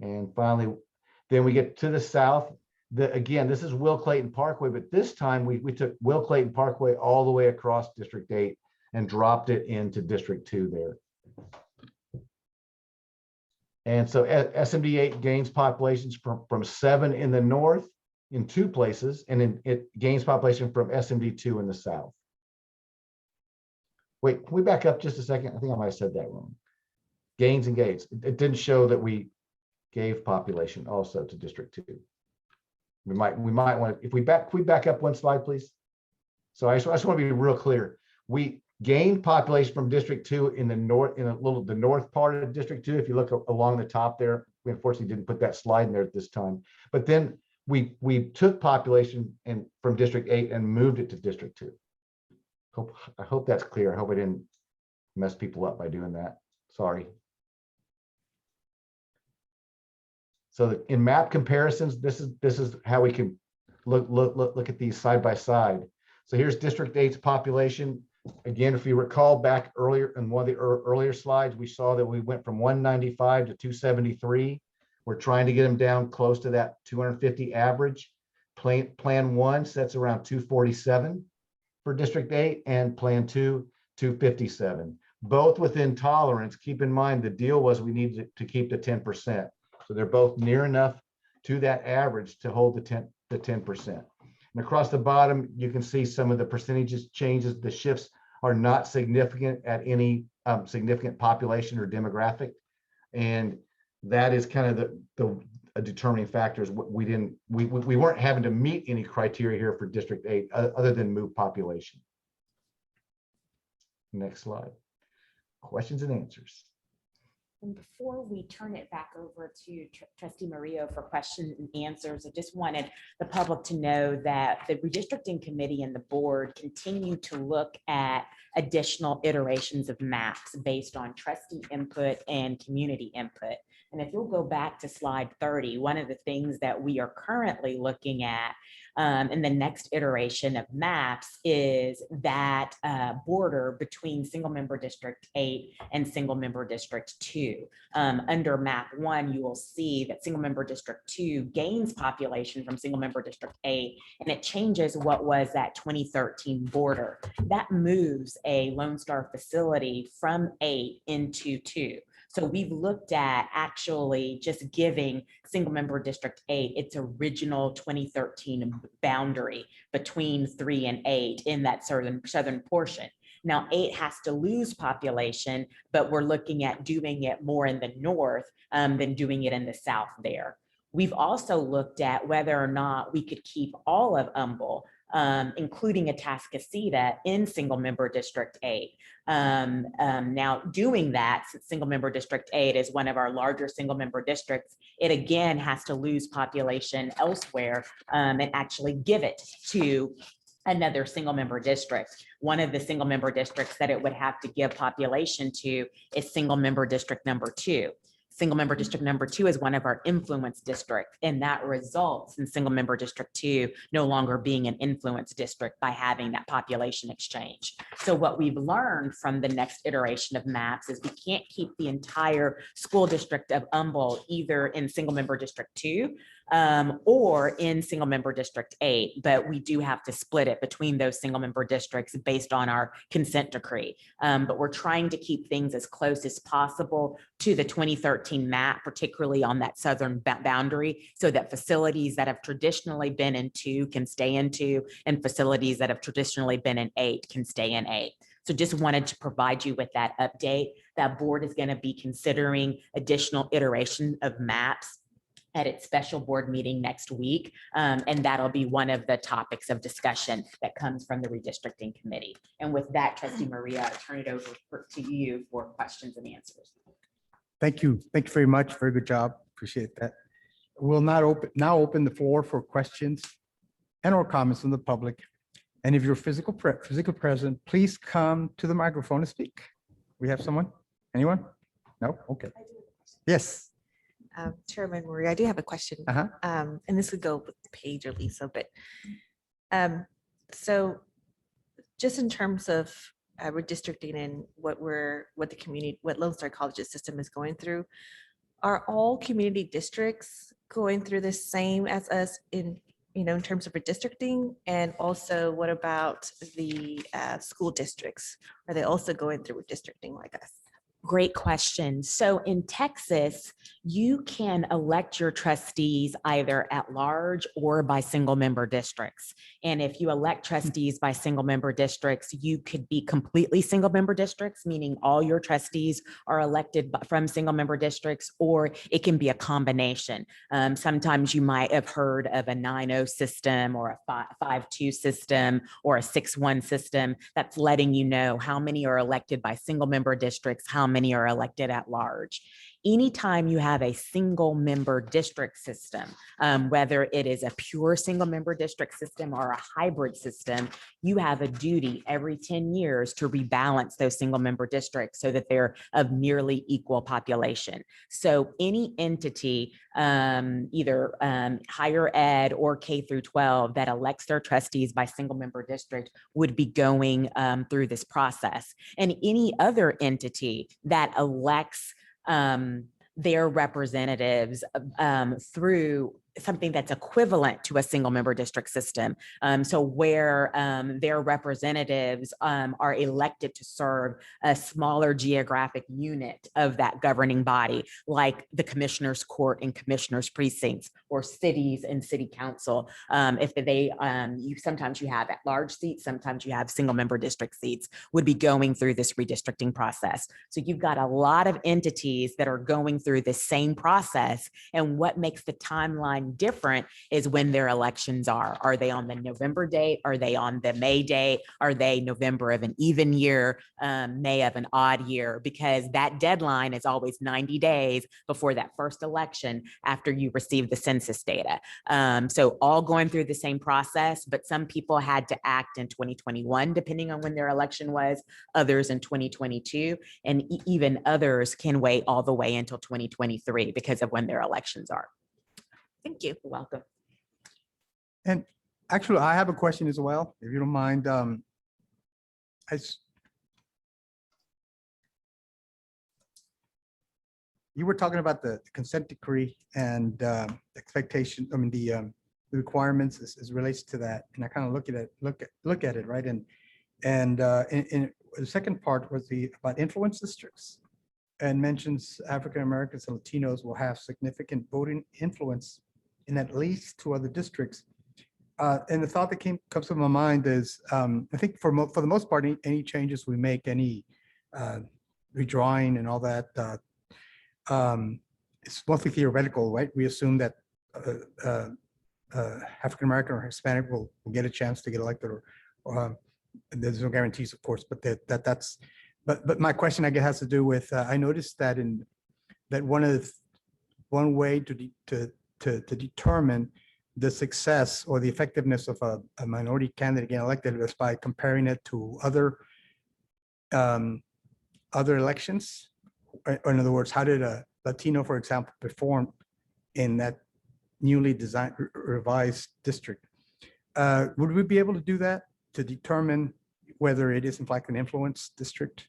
And finally, then we get to the south. Again, this is Will Clayton Parkway, but this time we took Will Clayton Parkway all the way across District 8 and dropped it into District 2 there. And so SMD 8 gains populations from 7 in the north in 2 places, and then it gains population from SMD 2 in the south. Wait, can we back up just a second? I think I might have said that wrong. Gains and gains. It didn't show that we gave population also to District 2. We might want to, if we back up 1 slide, please. So I just want to be real clear. We gained population from District 2 in the north, the north part of District 2. If you look along the top there, we unfortunately didn't put that slide in there at this time. But then we took population and from District 8 and moved it to District 2. I hope that's clear. I hope I didn't mess people up by doing that. Sorry. So in map comparisons, this is how we can look at these side by side. So here's District 8's population. Again, if you recall back earlier in one of the earlier slides, we saw that we went from 195 to 273. We're trying to get them down close to that 250 average. Plan 1 sets around 247 for District 8 and Plan 2, 257. Both within tolerance. Keep in mind, the deal was we needed to keep the 10%. So they're both near enough to that average to hold the 10%. And across the bottom, you can see some of the percentages changes. The shifts are not significant at any significant population or demographic. And that is kind of the determining factors. We weren't having to meet any criteria here for District 8 other than move population. Next slide. Questions and answers. And before we turn it back over to Trustee Murillo for questions and answers, I just wanted the public to know that the Redistricting Committee and the board continue to look at additional iterations of maps based on trustee input and community input. And if you'll go back to slide 30, one of the things that we are currently looking at in the next iteration of maps is that border between single member District 8 and single member District 2. Under map 1, you will see that single member District 2 gains population from single member District 8, and it changes what was that 2013 border. That moves a Lone Star facility from 8 into 2. So we've looked at actually just giving single member District 8 its original 2013 boundary between 3 and 8 in that southern portion. Now 8 has to lose population, but we're looking at doing it more in the north than doing it in the south there. We've also looked at whether or not we could keep all of Humble, including Atascocita, in single member District 8. Now doing that, since single member District 8 is one of our larger single member districts, it again has to lose population elsewhere and actually give it to another single member district. One of the single member districts that it would have to give population to is single member District number 2. Single member District number 2 is one of our influence districts, and that results in single member District 2 no longer being an influence district by having that population exchange. So what we've learned from the next iteration of maps is we can't keep the entire school district of Humble either in single member District 2 or in single member District 8, but we do have to split it between those single member districts based on our consent decree. But we're trying to keep things as close as possible to the 2013 map, particularly on that southern boundary, so that facilities that have traditionally been in 2 can stay in 2, and facilities that have traditionally been in 8 can stay in 8. So just wanted to provide you with that update. That board is going to be considering additional iteration of maps at its special board meeting next week. And that'll be one of the topics of discussion that comes from the Redistricting Committee. And with that, Trustee Maria, I turn it over to you for questions and answers. Thank you. Thank you very much. Very good job. Appreciate that. We'll now open the floor for questions and or comments from the public. And if you're physically present, please come to the microphone and speak. We have someone? Anyone? No? Okay. Yes. Chairman Murray, I do have a question. And this would go with Paige or Lisa, but so just in terms of redistricting and what Lone Star College's system is going through, are all community districts going through the same as us in terms of redistricting? And also, what about the school districts? Are they also going through redistricting like us? Great question. So in Texas, you can elect your trustees either at large or by single member districts. And if you elect trustees by single member districts, you could be completely single member districts, meaning all your trustees are elected from single member districts, or it can be a combination. Sometimes you might have heard of a 9-0 system or a 5-2 system or a 6-1 system. That's letting you know how many are elected by single member districts, how many are elected at large. anytime you have a single member district system, whether it is a pure single member district system or a hybrid system, you have a duty every 10 years to rebalance those single member districts so that they're of nearly equal population. So any entity, either higher ed or K through 12 that elects their trustees by single member district would be going through this process. And any other entity that elects their representatives through something that's equivalent to a single member district system. So where their representatives are elected to serve a smaller geographic unit of that governing body, like the commissioner's court and commissioner's precincts, or cities and city council. If they, sometimes you have at-large seats, sometimes you have single member district seats, would be going through this redistricting process. So you've got a lot of entities that are going through the same process, and what makes the timeline different is when their elections are. Are they on the November date? Are they on the May date? Are they November of an even year, May of an odd year? Because that deadline is always 90 days before that first election after you receive the census data. So all going through the same process, but some people had to act in 2021, depending on when their election was, others in 2022, and even others can wait all the way until 2023 because of when their elections are. Thank you. You're welcome. And actually, I have a question as well, if you don't mind. You were talking about the consent decree and expectation, I mean, the requirements as relates to that. And I kind of look at it, right? And in the second part was about influence districts, and mentions African Americans and Latinos will have significant voting influence in at least 2 other districts. And the thought that comes to my mind is, I think for the most part, any changes we make, any redrawing and all that, it's mostly theoretical, right? We assume that African American or Hispanic will get a chance to get elected, or there's no guarantees, of course, but that's. But my question, I guess, has to do with I noticed that one way to determine the success or the effectiveness of a minority candidate getting elected is by comparing it to other elections. Or in other words, how did a Latino, for example, perform in that newly designed revised district? Would we be able to do that to determine whether it is in fact an influence district?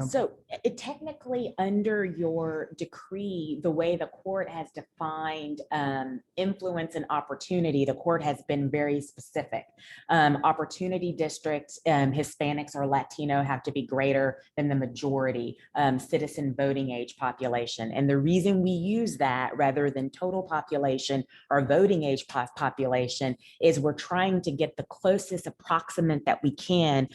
So technically, under your decree, the way the court has defined influence and opportunity, the court has been very specific. Opportunity districts, Hispanics or Latino have to be greater than the majority citizen voting age population. And the reason we use that rather than total population or voting age population is we're trying to get the closest approximate that we can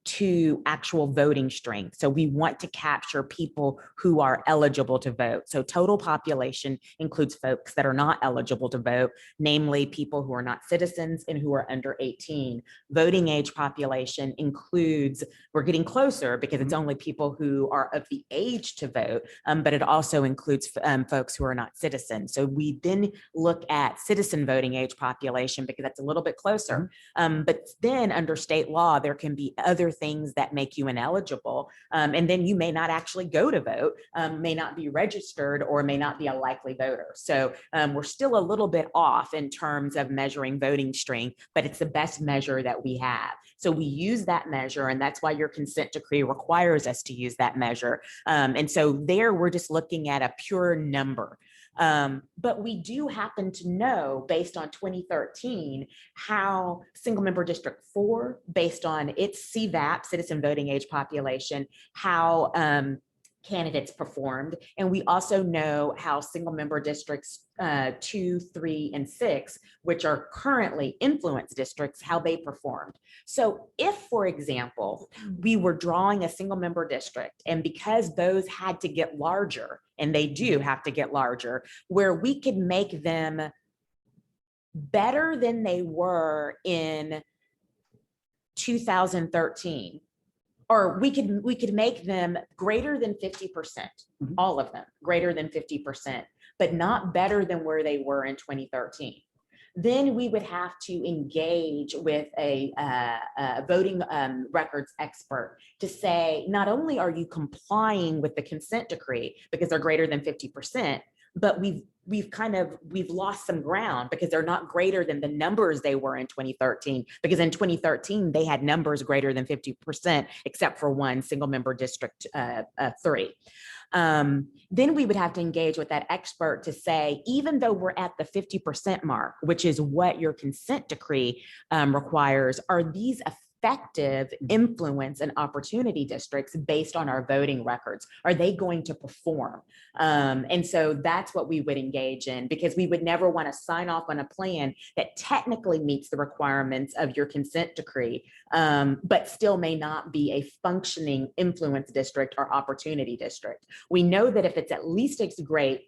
to actual voting strength. So we want to capture people who are eligible to vote. So total population includes folks that are not eligible to vote, namely people who are not citizens and who are under 18. Voting age population includes, we're getting closer because it's only people who are of the age to vote, but it also includes folks who are not citizens. So we then look at citizen voting age population because that's a little bit closer. But then under state law, there can be other things that make you ineligible. And then you may not actually go to vote, may not be registered, or may not be a likely voter. So we're still a little bit off in terms of measuring voting strength, but it's the best measure that we have. So we use that measure, and that's why your consent decree requires us to use that measure. And so there we're just looking at a pure number. But we do happen to know, based on 2013, how single member district 4, based on its CVAP, citizen voting age population, how candidates performed. And we also know how single member districts 2, 3, and 6, which are currently influence districts, how they performed. So if, for example, we were drawing a single member district, and because those had to get larger, and they do have to get larger, where we could make them better than they were in 2013, or we could make them greater than 50%, Mhm. all of them, greater than 50%, but not better than where they were in 2013. Then we would have to engage with a voting records expert to say, not only are you complying with the consent decree because they're greater than 50%, but we've lost some ground because they're not greater than the numbers they were in 2013. Because in 2013, they had numbers greater than 50%, except for one single member district 3. Then we would have to engage with that expert to say, even though we're at the 50% mark, which is what your consent decree requires, are these effective influence and opportunity districts based on our voting records? Are they going to perform? And so that's what we would engage in, because we would never want to sign off on a plan that technically meets the requirements of your consent decree, but still may not be a functioning influence district or opportunity district. We know that if it's at least as great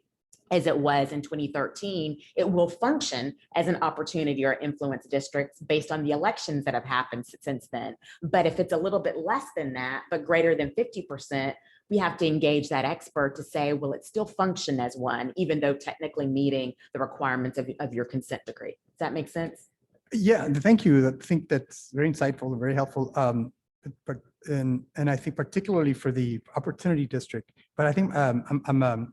as it was in 2013, it will function as an opportunity or influence district based on the elections that have happened since then. But if it's a little bit less than that, but greater than 50%, we have to engage that expert to say, will it still function as one, even though technically meeting the requirements of your consent decree? Does that make sense? Yeah, thank you. I think that's very insightful and very helpful. And I think particularly for the opportunity district, but I think I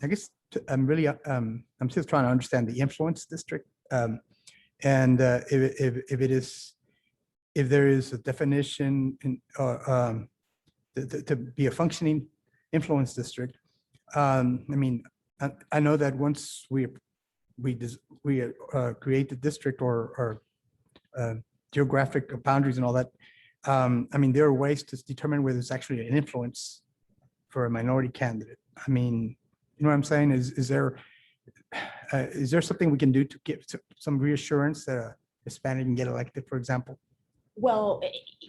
guess I'm really I'm still trying to understand the influence district, and if there is a definition in, to be a functioning influence district. I mean, I know that once we create the district or geographic boundaries and all that, I mean, there are ways to determine whether it's actually an influence for a minority candidate. I mean, you know what I'm saying? Is there something we can do to give some reassurance that a Hispanic can get elected, for example? Well,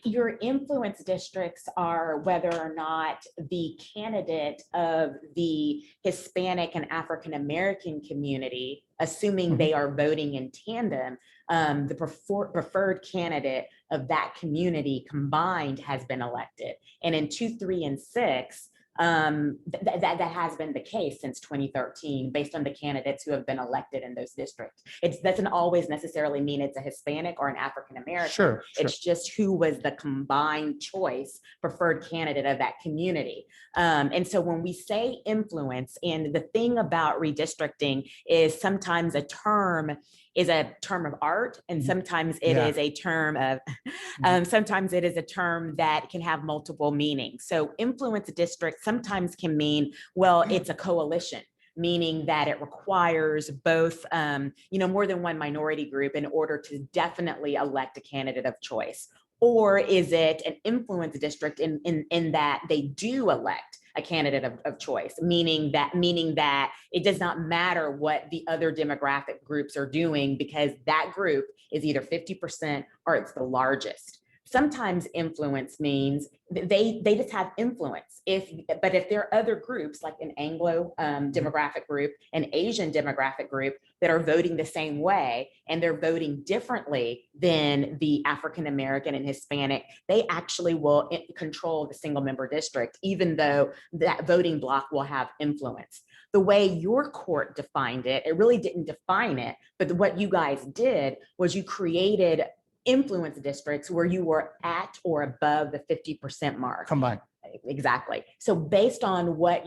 your influence districts are whether or not the candidate of the Hispanic and African American community, assuming they are voting in tandem, the preferred candidate of that community combined has been elected. And in 2, 3, and 6, that has been the case since 2013, based on the candidates who have been elected in those districts. It doesn't always necessarily mean it's a Hispanic or an African American. Sure. It's just who was the combined choice preferred candidate of that community. And so when we say influence, and the thing about redistricting is sometimes a term of art, and sometimes it is a term of, sometimes it is a term that can have multiple meanings. So influence district sometimes can mean, well, it's a coalition, meaning that it requires both, more than one minority group in order to definitely elect a candidate of choice. Or is it an influence district in that they do elect a candidate of choice, meaning that it does not matter what the other demographic groups are doing, because that group is either 50% or it's the largest. Sometimes influence means they just have influence. But if there are other groups, like an Anglo demographic group, an Asian demographic group, that are voting the same way, and they're voting differently than the African American and Hispanic, they actually will control the single member district, even though that voting block will have influence. The way your court defined it, it really didn't define it, but what you guys did was you created influence districts where you were at or above the 50% mark. Combined. Exactly. So based on what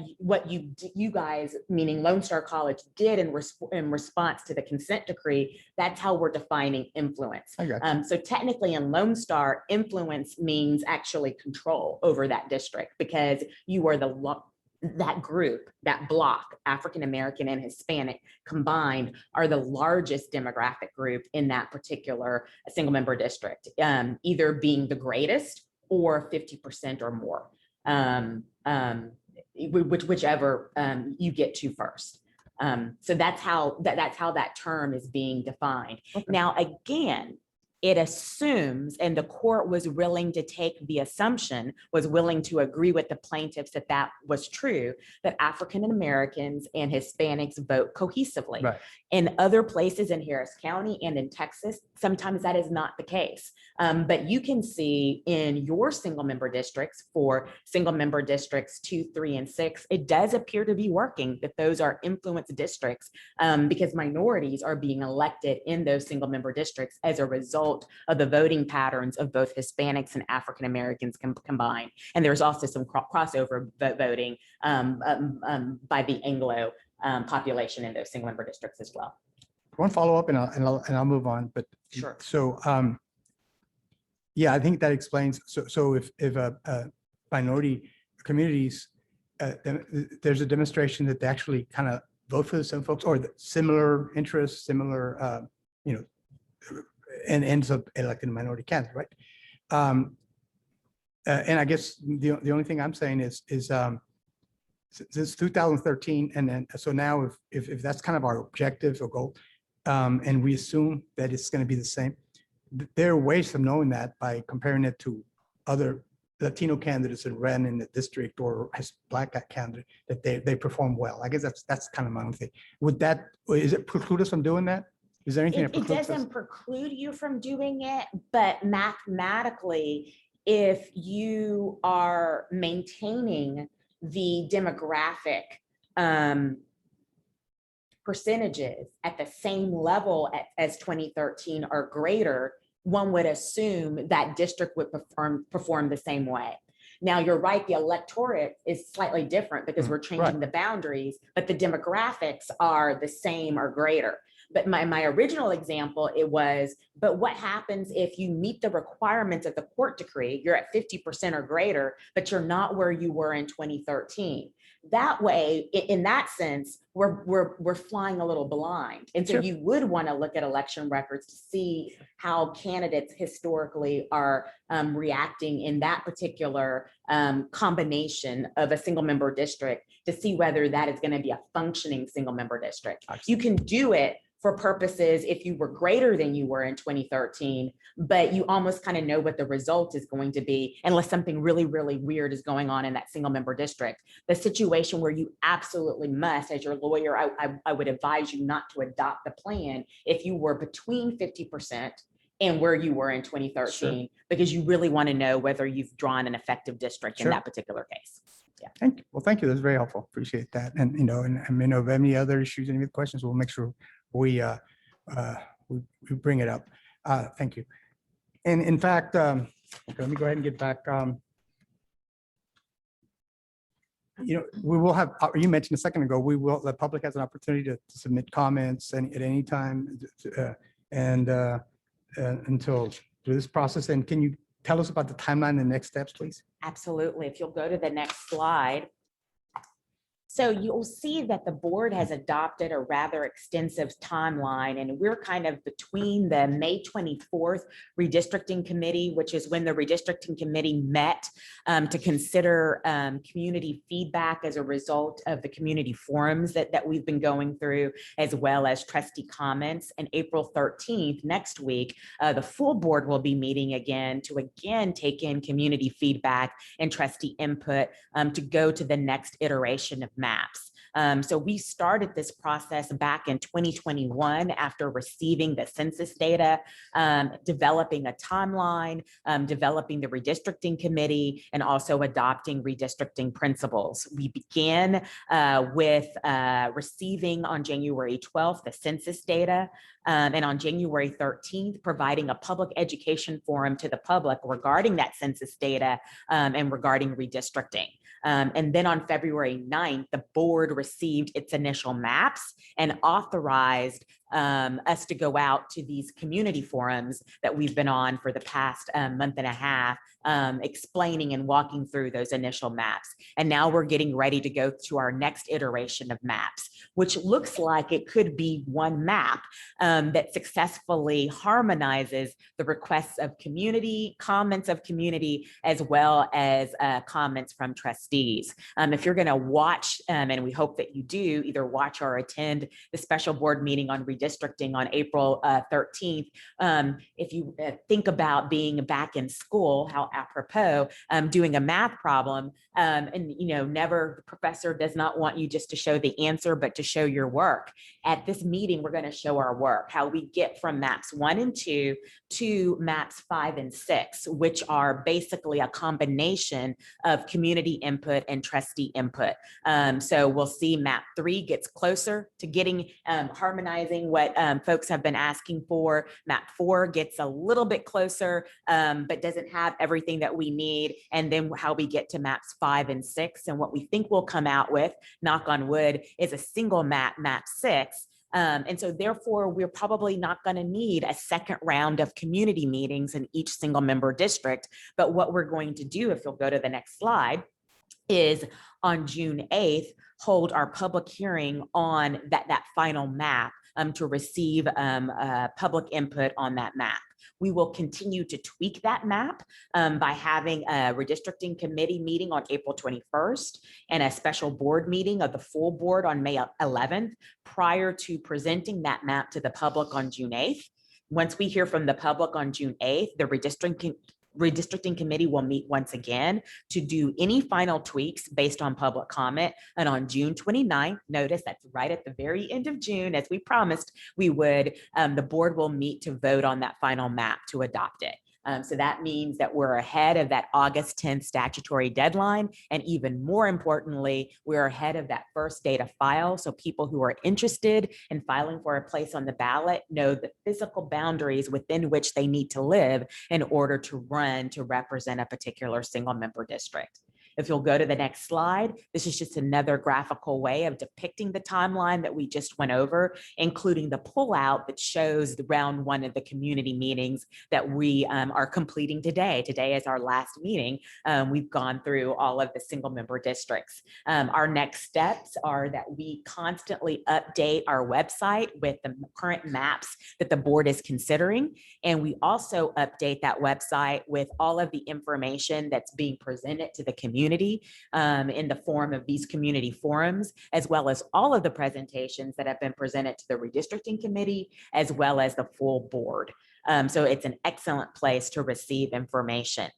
you guys, meaning Lone Star College, did in response to the consent decree, that's how we're defining influence. So technically in Lone Star, influence means actually control over that district, because you are that group, that block, African American and Hispanic combined, are the largest demographic group in that particular single member district, either being the greatest or 50% or more, whichever you get to first. So that's how that term is being defined. Okay. Now, again, it assumes, and the court was willing to take the assumption, was willing to agree with the plaintiffs that that was true, that African Americans and Hispanics vote cohesively. Right. In other places in Harris County and in Texas, sometimes that is not the case. But you can see in your single member districts, for single member districts 2, 3, and 6, it does appear to be working, that those are influence districts because minorities are being elected in those single member districts as a result of the voting patterns of both Hispanics and African Americans combined. And there's also some crossover voting by the Anglo population in those single member districts as well. One follow-up and I'll move on, but Sure. so yeah, I think that explains. So if minority communities, there's a demonstration that they actually kind of vote for the same folks or the similar interests, similar, and ends up electing a minority candidate, right? And I guess the only thing I'm saying is since 2013, and then so now if that's kind of our objective or goal, and we assume that it's going to be the same, there are ways of knowing that by comparing it to other Latino candidates that ran in the district or as Black candidate that they perform well. I guess that's kind of my own thing. Is it preclude us from doing that? Is there anything that It precludes us? doesn't preclude you from doing it, but mathematically, if you are maintaining the demographic percentages at the same level as 2013 or greater, one would assume that district would perform the same way. Now, you're right, the electorate is slightly different because we're changing the boundaries, but the demographics are the same or greater. But my original example, but what happens if you meet the requirements of the court decree, you're at 50% or greater, but you're not where you were in 2013. That way, in that sense, we're flying a little blind. And so you would want to look at election records to see how candidates historically are reacting in that particular combination of a single member district to see whether that is going to be a functioning single member district. You can do it for purposes if you were greater than you were in 2013, but you almost kind of know what the result is going to be unless something really, really weird is going on in that single member district. The situation where you absolutely must, as your lawyer, I would advise you not to adopt the plan if you were between 50% and where you were in 2013, because you really want to know whether you've drawn an effective district in that particular case. Yeah. Thank you. That's very helpful. Appreciate that. And if any other issues, any other questions, we'll make sure we bring it up. Thank you. And in fact, okay, let me go ahead and get back. We will have, you mentioned a second ago, the public has an opportunity to submit comments at any time until through this process. And can you tell us about the timeline and next steps, please? Absolutely. If you'll go to the next slide. So you'll see that the board has adopted a rather extensive timeline, and we're kind of between the May 24th Redistricting Committee, which is when the Redistricting Committee met to consider community feedback as a result of the community forums that we've been going through, as well as trustee comments. And April 13th, next week, the full board will be meeting again to take in community feedback and trustee input to go to the next iteration of maps. So we started this process back in 2021 after receiving the census data, developing a timeline, developing the redistricting committee, and also adopting redistricting principles. We began with receiving on January 12th the census data, and on January 13th, providing a public education forum to the public regarding that census data and regarding redistricting. And then on February 9th, the board received its initial maps and authorized us to go out to these community forums that we've been on for the past month and a half, explaining and walking through those initial maps. And now we're getting ready to go to our next iteration of maps, which looks like it could be one map that successfully harmonizes the requests of community, comments of community, as well as comments from trustees. If you're going to watch, and we hope that you do, either watch or attend the special board meeting on redistricting redistricting on April 13th. If you think about being back in school, how apropos, doing a math problem, and never, the professor does not want you just to show the answer, but to show your work. At this meeting, we're going to show our work, how we get from maps 1 and 2 to maps 5 and 6, which are basically a combination of community input and trustee input. So we'll see map 3 gets closer to getting harmonizing what folks have been asking for. Map 4 gets a little bit closer, but doesn't have everything that we need. And then how we get to maps 5 and 6, and what we think we'll come out with, knock on wood, is a single map, map 6. And so therefore, we're probably not going to need a second round of community meetings in each single member district. But what we're going to do, if you'll go to the next slide, is on June 8th, hold our public hearing on that final map to receive public input on that map. We will continue to tweak that map by having a redistricting committee meeting on April 21st and a special board meeting of the full board on May 11th, prior to presenting that map to the public on June 8th. Once we hear from the public on June 8th, the redistricting committee will meet once again to do any final tweaks based on public comment. And on June 29th, notice that's right at the very end of June, as we promised we would, the board will meet to vote on that final map to adopt it. So that means that we're ahead of that August 10th statutory deadline. And even more importantly, we're ahead of that first day to file. So people who are interested in filing for a place on the ballot know the physical boundaries within which they need to live in order to run to represent a particular single member district. If you'll go to the next slide, this is just another graphical way of depicting the timeline that we just went over, including the pullout that shows the round 1 of the community meetings that we are completing today. Today is our last meeting. We've gone through all of the single member districts. Our next steps are that we constantly update our website with the current maps that the board is considering. And we also update that website with all of the information that's being presented to the community in the form of these community forums, as well as all of the presentations that have been presented to the redistricting committee, as well as the full board. So it's an excellent place to receive information.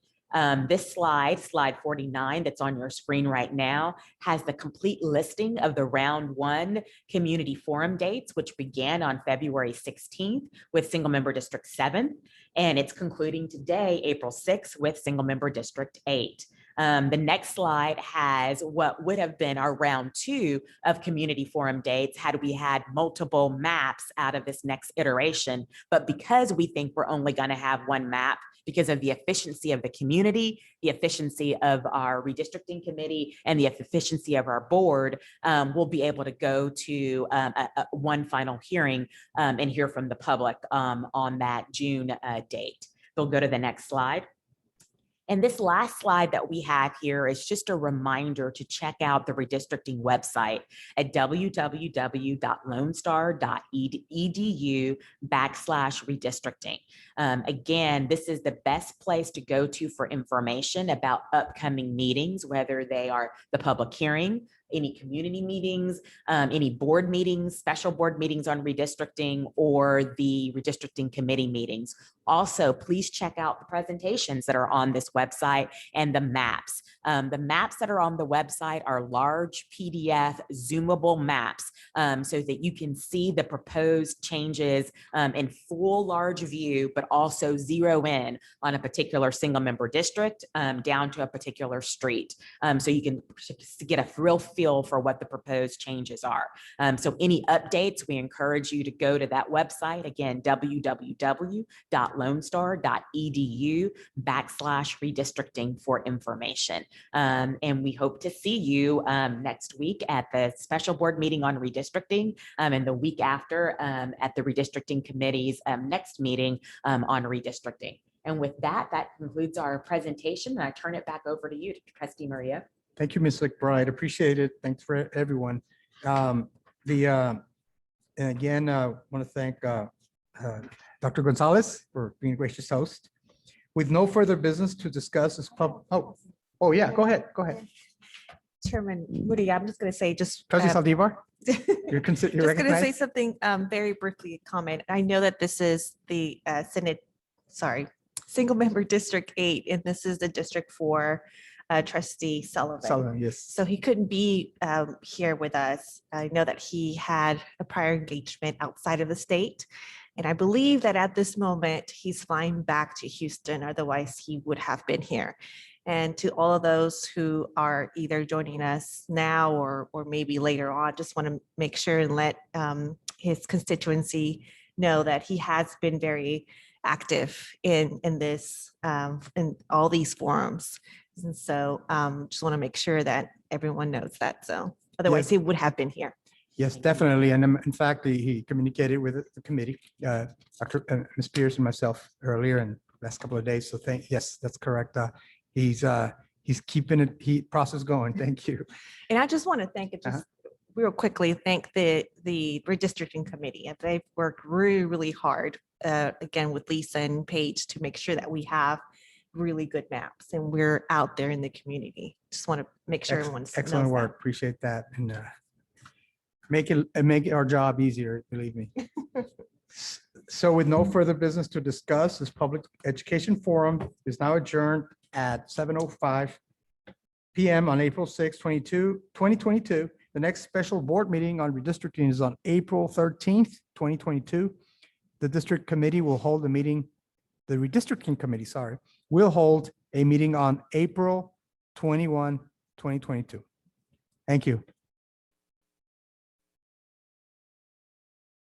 This slide 49, that's on your screen right now, has the complete listing of the round 1 community forum dates, which began on February 16th with single member district 7. And it's concluding today, April 6th, with single member district 8. The next slide has what would have been our round 2 of community forum dates had we had multiple maps out of this next iteration. But because we think we're only going to have one map, because of the efficiency of the community, the efficiency of our redistricting committee, and the efficiency of our board, we'll be able to go to one final hearing and hear from the public on that June date. We'll go to the next slide. And this last slide that we have here is just a reminder to check out the redistricting website at www.lonestar.edu/redistricting. Again, this is the best place to go to for information about upcoming meetings, whether they are the public hearing, any community meetings, any board meetings, special board meetings on redistricting, or the redistricting committee meetings. Also, please check out the presentations that are on this website and the maps. The maps that are on the website are large PDF zoomable maps so that you can see the proposed changes in full large view, but also zero in on a particular single member district down to a particular street. So you can get a real feel for what the proposed changes are. So any updates, we encourage you to go to that website. Again, www.lonestar.edu/redistricting for information. And we hope to see you next week at the special board meeting on redistricting and the week after at the redistricting committee's next meeting on redistricting. And with that, that concludes our presentation. And I turn it back over to you, Trustee Maria. Thank you, Ms. McBride. Appreciate it. Thanks for everyone. And again, I want to thank Dr. Gonzalez for being a gracious host. With no further business to discuss, this yeah, go ahead. Chairman Moody, I'm just going to say just. Trustee Saldivar, Just you're going to say recognized. something very briefly, comment. I know that this is the single member District 8, and this is the District 4 trustee Sullivan. Sullivan, yes. So he couldn't be here with us. I know that he had a prior engagement outside of the state. And I believe that at this moment, he's flying back to Houston, otherwise he would have been here. And to all of those who are either joining us now or maybe later on, just want to make sure and let his constituency know that he has been very active in this, in all these forums. And so just want to make sure that everyone knows that. So otherwise Yes. he would have been here. Yes, definitely. And in fact, he communicated with the committee, Dr. Ms. Pierce and myself earlier in the last couple of days. So yes, that's correct. He's keeping it, process going. Thank you. And I just want to thank it, just real quickly, thank the redistricting committee. And they've worked really, really hard, again, with Lisa and Paige to make sure that we have really good maps and we're out there in the community. Just want to make sure everyone's. Excellent work. Appreciate that. And make our job easier, believe me. So with no further business to discuss, this public education forum is now adjourned at 7:05 p.m. on April 6, 2022. The next special board meeting on redistricting is on April 13th, 2022. The district committee will hold a meeting, the redistricting committee, sorry, will hold a meeting on April 21, 2022. Thank you.